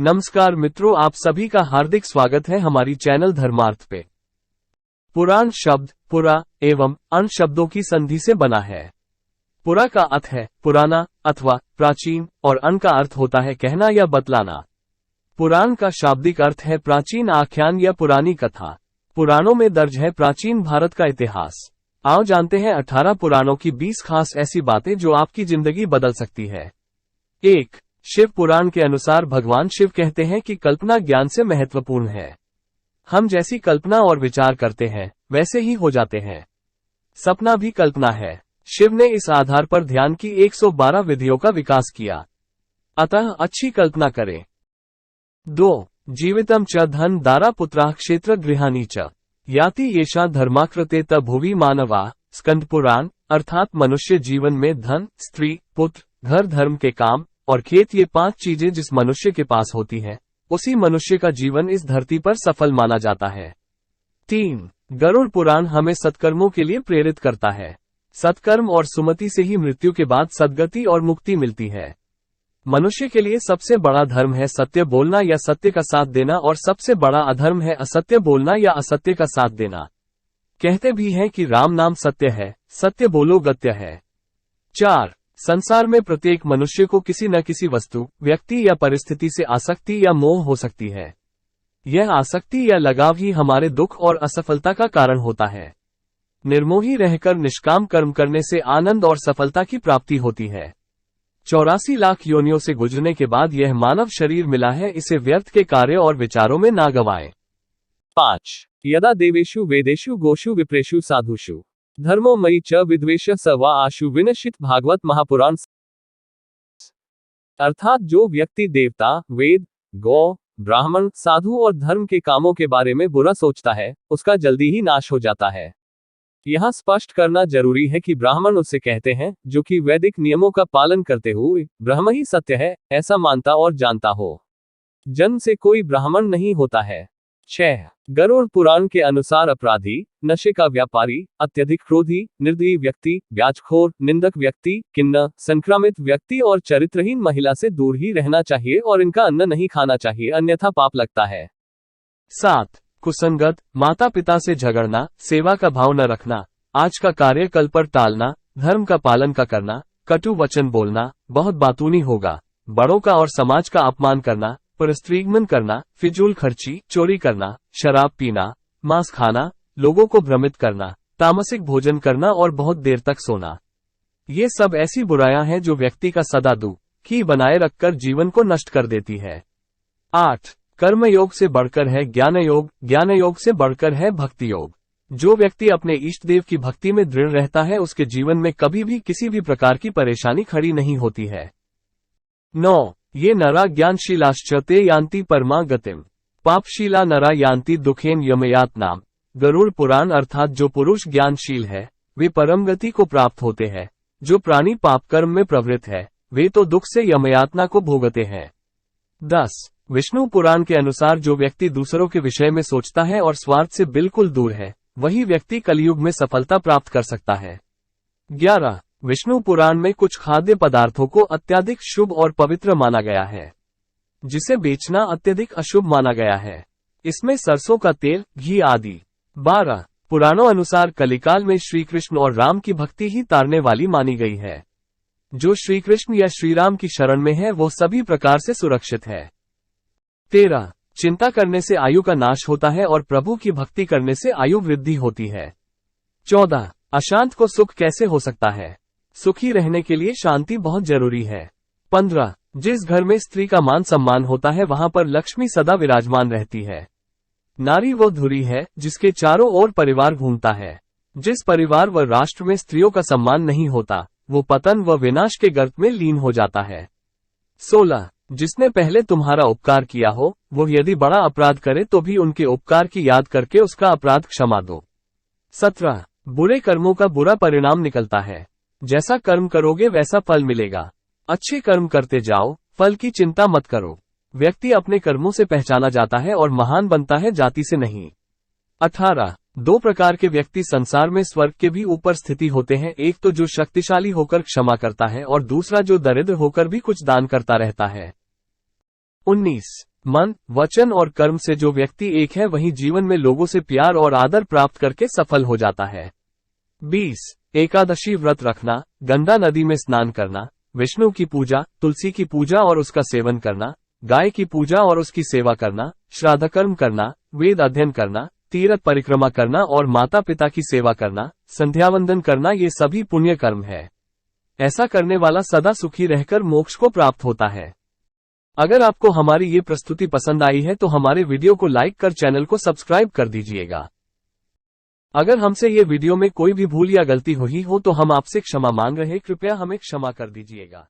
नमस्कार मित्रों, आप सभी का हार्दिक स्वागत है हमारी चैनल धर्मार्थ पे। पुराण शब्द पुरा एवं अन शब्दों की संधि से बना है। पुरा का अर्थ है पुराना अथवा प्राचीन और अन का अर्थ होता है कहना या बतलाना। पुराण का शाब्दिक अर्थ है प्राचीन आख्यान या पुरानी कथा। पुराणों में दर्ज है प्राचीन भारत का इतिहास। आओ जानते हैं 18 पुराणों की 20 खास ऐसी बातें जो आपकी जिंदगी बदल सकती है। 1. शिव पुराण के अनुसार भगवान शिव कहते हैं कि कल्पना ज्ञान से महत्वपूर्ण है। हम जैसी कल्पना और विचार करते हैं वैसे ही हो जाते हैं। सपना भी कल्पना है। शिव ने इस आधार पर ध्यान की 112 विधियों का विकास किया। अतः अच्छी कल्पना करें। 2. जीवितम च धन दारा पुत्राः क्षेत्र गृहाणि च याति येषा धर्माकृते त भुवि मानवा। स्कंद पुराण अर्थात मनुष्य जीवन में धन, स्त्री, पुत्र, घर, धर्म के काम और खेत, ये 5 चीजें जिस मनुष्य के पास होती हैं, उसी मनुष्य का जीवन इस धरती पर सफल माना जाता है। 3. गरुड़ पुराण हमें सत्कर्मों के लिए प्रेरित करता है। सत्कर्म और सुमति से ही मृत्यु के बाद सद्गति और मुक्ति मिलती है। मनुष्य के लिए सबसे बड़ा धर्म है सत्य बोलना या सत्य का साथ देना, और सबसे बड़ा अधर्म है असत्य बोलना या असत्य का साथ देना। कहते भी हैं कि राम नाम सत्य है, सत्य बोलो गत्य है। 4. संसार में प्रत्येक मनुष्य को किसी न किसी वस्तु, व्यक्ति या परिस्थिति से आसक्ति या मोह हो सकती है। यह आसक्ति या लगाव ही हमारे दुख और असफलता का कारण होता है। निर्मोही रहकर निष्काम कर्म करने से आनंद और सफलता की प्राप्ति होती है। 84 लाख योनियों से गुजरने के बाद यह मानव शरीर मिला है, इसे व्यर्थ के कार्य और विचारों में ना गवाएं। 5. यदा देवेषु वेदेषु गोषु विप्रेषु साधुषु धर्मो मयि च विद्वेष स वा आशु विनश्चित भागवत महापुराण। अर्थात जो व्यक्ति देवता, वेद, गौ, ब्राह्मण, साधु और धर्म के कामों के बारे में बुरा सोचता है, उसका जल्दी ही नाश हो जाता है। यहाँ स्पष्ट करना जरूरी है कि ब्राह्मण उसे कहते हैं जो कि वैदिक नियमों का पालन करते हुए ब्रह्म ही सत्य है ऐसा मानता और जानता हो। जन्म से कोई ब्राह्मण नहीं होता है। 6. गरुड़ पुराण के अनुसार अपराधी, नशे का व्यापारी, अत्यधिक क्रोधी, निर्दयी व्यक्ति, ब्याजखोर, निंदक व्यक्ति, किन्नर, संक्रामित व्यक्ति और चरित्रहीन महिला से दूर ही रहना चाहिए और इनका अन्न नहीं खाना चाहिए, अन्यथा पाप लगता है। 7. कुसंगत, माता पिता से झगड़ना, सेवा का भाव न रखना, आज का कार्य कल पर टालना, धर्म का पालन का करना, कटु वचन बोलना, बहुत बातूनी होगा, बड़ों का और समाज का अपमान करना, परस्त्रीगमन करना, फिजूल खर्ची, चोरी करना, शराब पीना, मांस खाना, लोगों को भ्रमित करना, तामसिक भोजन करना और बहुत देर तक सोना। ये सब ऐसी बुराइयां हैं जो व्यक्ति का सदा दुखी बनाए रखकर जीवन को नष्ट कर देती है। 8. कर्म योग से बढ़कर है ज्ञान योग, ज्ञान योग से बढ़कर है भक्ति योग। जो व्यक्ति अपने इष्ट देव की भक्ति में दृढ़ रहता है उसके जीवन में कभी भी किसी भी प्रकार की परेशानी खड़ी नहीं होती है। 9. ये नरा ज्ञानशीलाश्च ते यान्ति परमा गतिम पापशीला नरा यान्ति दुखेन यमयात नाम। गरुड़ पुराण अर्थात जो पुरुष ज्ञानशील है वे परम गति को प्राप्त होते हैं, जो प्राणी पाप कर्म में प्रवृत्त है वे तो दुख से यमयातना को भोगते हैं। 10. विष्णु पुराण के अनुसार जो व्यक्ति दूसरों के विषय में सोचता है और स्वार्थ से बिल्कुल दूर है वही व्यक्ति कलयुग में सफलता प्राप्त कर सकता है। 11. विष्णु पुराण में कुछ खाद्य पदार्थों को अत्यधिक शुभ और पवित्र माना गया है, जिसे बेचना अत्यधिक अशुभ माना गया है। इसमें सरसों का तेल, घी आदि। 12. पुराणों अनुसार कलिकाल में श्री कृष्ण और राम की भक्ति ही तारने वाली मानी गई है। जो श्री कृष्ण या श्री राम की शरण में है वो सभी प्रकार से सुरक्षित है। 13. चिंता करने से आयु का नाश होता है और प्रभु की भक्ति करने से आयु वृद्धि होती है। 14. अशांत को सुख कैसे हो सकता है? सुखी रहने के लिए शांति बहुत जरूरी है। 15. जिस घर में स्त्री का मान सम्मान होता है वहां पर लक्ष्मी सदा विराजमान रहती है। नारी वो धुरी है जिसके चारों ओर परिवार घूमता है। जिस परिवार व राष्ट्र में स्त्रियों का सम्मान नहीं होता वो पतन व विनाश के गर्त में लीन हो जाता है। 16. जिसने पहले तुम्हारा उपकार किया हो वो यदि बड़ा अपराध करे तो भी उनके उपकार की याद करके उसका अपराध क्षमा दो। 17. बुरे कर्मों का बुरा परिणाम निकलता है, जैसा कर्म करोगे वैसा फल मिलेगा। अच्छे कर्म करते जाओ, फल की चिंता मत करो। व्यक्ति अपने कर्मों से पहचाना जाता है और महान बनता है, जाति से नहीं। 18. 2 प्रकार के व्यक्ति संसार में स्वर्ग के भी ऊपर स्थिति होते हैं, एक तो जो शक्तिशाली होकर क्षमा करता है और दूसरा जो दरिद्र होकर भी कुछ दान करता रहता है। 19. मन, वचन और कर्म से जो व्यक्ति एक है वही जीवन में लोगों से प्यार और आदर प्राप्त करके सफल हो जाता है। 20. एकादशी व्रत रखना, गंगा नदी में स्नान करना, विष्णु की पूजा, तुलसी की पूजा और उसका सेवन करना, गाय की पूजा और उसकी सेवा करना, श्राद्धकर्म करना, वेद अध्ययन करना, तीर्थ परिक्रमा करना और माता पिता की सेवा करना, संध्यावंदन करना, ये सभी पुण्य कर्म है। ऐसा करने वाला सदा सुखी रहकर मोक्ष को प्राप्त होता है। अगर आपको हमारी ये प्रस्तुति पसंद आई है तो हमारे वीडियो को लाइक कर चैनल को सब्सक्राइब कर दीजिएगा। अगर हमसे ये वीडियो में कोई भी भूल या गलती हुई हो तो हम आपसे क्षमा मांग रहे, कृपया हमें क्षमा कर दीजिएगा।